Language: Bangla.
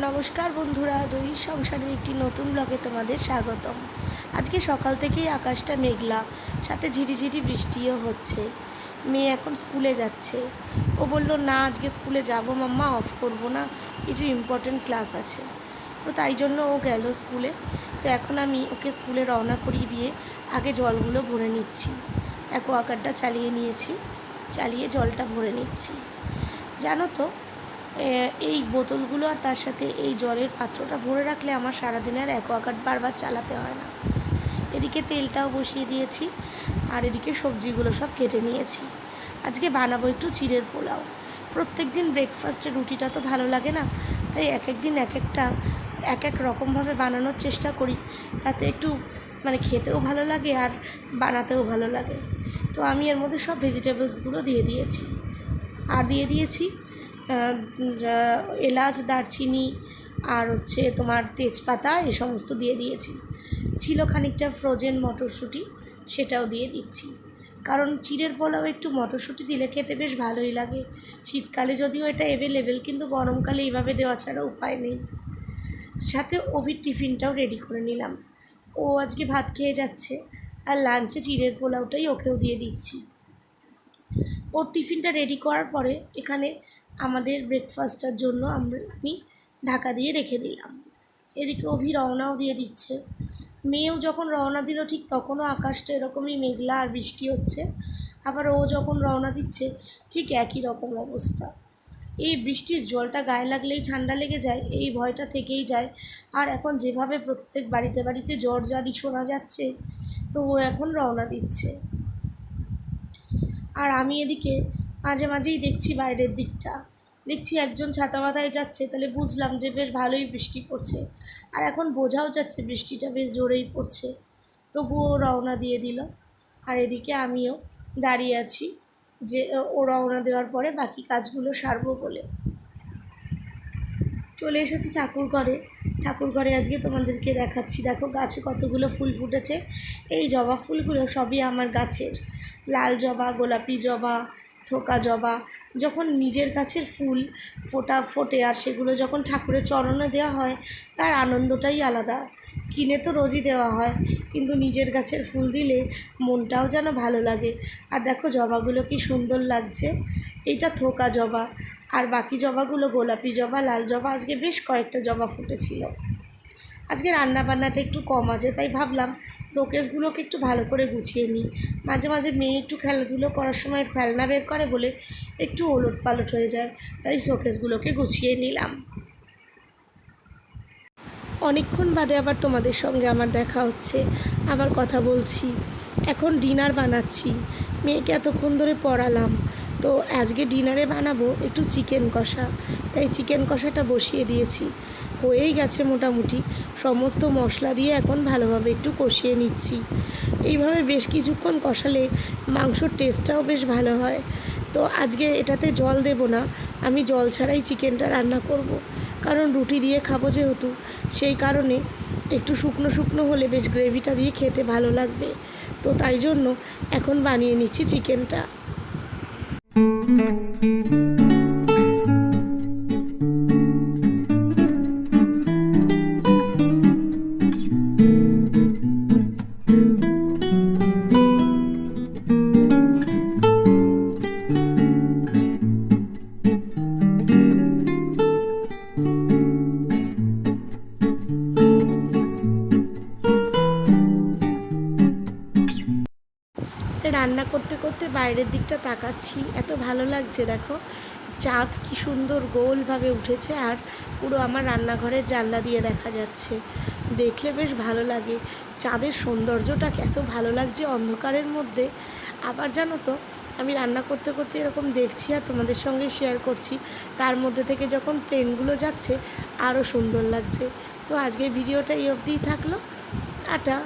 নমস্কার বন্ধুরা, জয়ী সংসারের একটি নতুন ব্লগে তোমাদের স্বাগতম। আজকে সকাল থেকেই আকাশটা মেঘলা, সাথে ঝিরিঝিরি বৃষ্টিও হচ্ছে। মেয়ে এখন স্কুলে যাচ্ছে। ও বলল, না আজকে স্কুলে যাব মাম্মা, অফ করব না, কিছু ইম্পর্টেন্ট ক্লাস আছে। তো তাই জন্য ও গেল স্কুলে। তো এখন আমি ওকে স্কুলে রওনা করিয়ে দিয়ে আগে জলগুলো ভরে নিচ্ছি। অ্যাকোয়াগার্ডটা চালিয়ে নিয়েছি, চালিয়ে জলটা ভরে নিচ্ছি। জানো তো, এই বোতলগুলো আর তার সাথে এই জলের পাত্রটা ভরে রাখলে আমার সারাদিন আর অ্যাকোয়াগার্ড বারবার চালাতে হয় না। এদিকে তেলটাও বসিয়ে দিয়েছি, আর এদিকে সবজিগুলো সব কেটে নিয়েছি। আজকে বানাবো একটু চিড়ের পোলাও। প্রত্যেক দিন ব্রেকফাস্টে রুটিটা তো ভালো লাগে না, তাই এক এক দিন এক এক রকমভাবে বানানোর চেষ্টা করি, তাতে একটু খেতেও ভালো লাগে আর বানাতেও ভালো লাগে। তো আমি এর মধ্যে সব ভেজিটেবলসগুলো দিয়ে দিয়েছি, আর দিয়ে দিয়েছি এলাচ, দারচিনি আর তোমার তেজপাতা, এই সমস্ত দিয়ে দিয়েছি। ছিল খানিকটা ফ্রোজেন মটরশুঁটি, সেটাও দিয়ে দিচ্ছি। কারণ চিড়ের পোলাও একটু মটরশুঁটি দিলে খেতে বেশ ভালোই লাগে। শীতকালে যদিও এটা অ্যাভেলেবেল, কিন্তু গরমকালে এইভাবে দেওয়া ছাড়া উপায় নেই। সাথে ওবির টিফিনটাও রেডি করে নিলাম। ও আজকে ভাত খেয়ে যাচ্ছে, আর লাঞ্চে চিড়ের পোলাওটাই ওকেও দিয়ে দিচ্ছি। ওর টিফিনটা রেডি করার পরে এখানে আমাদের ব্রেকফাস্টের জন্য আমি ঢাকা দিয়ে রেখে দিলাম। এদিকে অভি রওনাও দিয়ে দিচ্ছে। মেয়েও যখন রওনা দিল ঠিক তখনও আকাশটা এরকমই মেঘলা আর বৃষ্টি হচ্ছে। আবার ও যখন রওনা দিচ্ছে ঠিক একই রকম অবস্থা। এই বৃষ্টির জলটা গায়ে লাগলেই ঠান্ডা লেগে যায়, এই ভয়টা থেকেই যায়। আর এখন যেভাবে প্রত্যেক বাড়িতে বাড়িতে জ্বর জারি শোনা যাচ্ছে, তো ও এখন রওনা দিচ্ছে। আর আমি এদিকে মাঝে মাঝেই দেখছি বাইরের দিকটা, দেখছি একজন ছাতা মাথায় যাচ্ছে, তাহলে বুঝলাম যে বেশ ভালোই বৃষ্টি পড়ছে। আর এখন বোঝাও যাচ্ছে বৃষ্টিটা বেশ জোরেই পড়ছে। তবুও রওনা দিয়ে দিল, আর এদিকে আমিও দাঁড়িয়ে আছি যে ও রওনা দেওয়ার পরে বাকি কাজগুলো সারবো বলে। চলে এসেছি ঠাকুর ঘরে আজকে তোমাদেরকে দেখাচ্ছি। দেখো গাছে কতগুলো ফুল ফুটেছে। এই জবা ফুলগুলো সবই আমার গাছের। লাল জবা, গোলাপি জবা, থোকা জবা। যখন নিজের গাছের ফুল ফোটে আর সেগুলো যখন ঠাকুরের চরণে দেওয়া হয়, তার আনন্দটাই আলাদা। কিনে তো রোজই দেওয়া হয়, কিন্তু নিজের গাছের ফুল দিলে মনটাও যেন ভালো লাগে। আর দেখো জবাগুলো কি সুন্দর লাগছে। এইটা থোকা জবা, আর বাকি জবাগুলো গোলাপি জবা, লাল জবা। আজকে বেশ কয়েকটা জবা ফুটেছিল। আজকে রান্নাবান্নাটা একটু কম আছে, তাই ভাবলাম শোকেসগুলোকে একটু ভালো করে গুছিয়ে নিই। মাঝে মাঝে মেয়ে একটু খেলাধুলো করার সময় খেলনা বের করে বলে একটু ওলট পালট হয়ে যায়, তাই শোকেসগুলোকে গুছিয়ে নিলাম। অনেকক্ষণ বাদে আবার তোমাদের সঙ্গে আমার দেখা হচ্ছে, আবার কথা বলছি। এখন ডিনার বানাচ্ছি। মেয়েকে এতক্ষণ ধরে পড়ালাম, তো আজকে ডিনারে বানাবো একটু চিকেন কষা, তাই চিকেন কষাটা বসিয়ে দিয়েছি। হয়েই গেছে মোটামুটি। সমস্ত মশলা দিয়ে এখন ভালোভাবে একটু কষিয়ে নিচ্ছি। এইভাবে বেশ কিছুক্ষণ কষালে মাংসর টেস্টটাও বেশ ভালো হয়। তো আজকে এটাতে জল দেব না, আমি জল ছাড়াই চিকেনটা রান্না করব। কারণ রুটি দিয়ে খাবো যেহেতু, সেই কারণে একটু শুকনো শুকনো হলে বেশ গ্রেভিটা দিয়ে খেতে ভালো লাগবে। তো তাই জন্য এখন বানিয়ে নিচ্ছি চিকেনটা। রান্না করতে করতে বাইরের দিকটা তাকাচ্ছি, এত ভালো লাগছে। দেখো চাঁদ কি সুন্দর গোলভাবে উঠেছে, আর পুরো আমার রান্নাঘরের জানলা দিয়ে দেখা যাচ্ছে। দেখলে বেশ ভালো লাগে। চাঁদের সৌন্দর্যটা এত ভালো লাগছে অন্ধকারের মধ্যে। আবার জানো তো, আমি রান্না করতে করতে এরকম দেখছি আর তোমাদের সঙ্গে শেয়ার করছি, তার মধ্যে থেকে যখন প্লেনগুলো যাচ্ছে আরও সুন্দর লাগছে। তো আজকের ভিডিওটা এই অবধিই থাকলো। টাটা।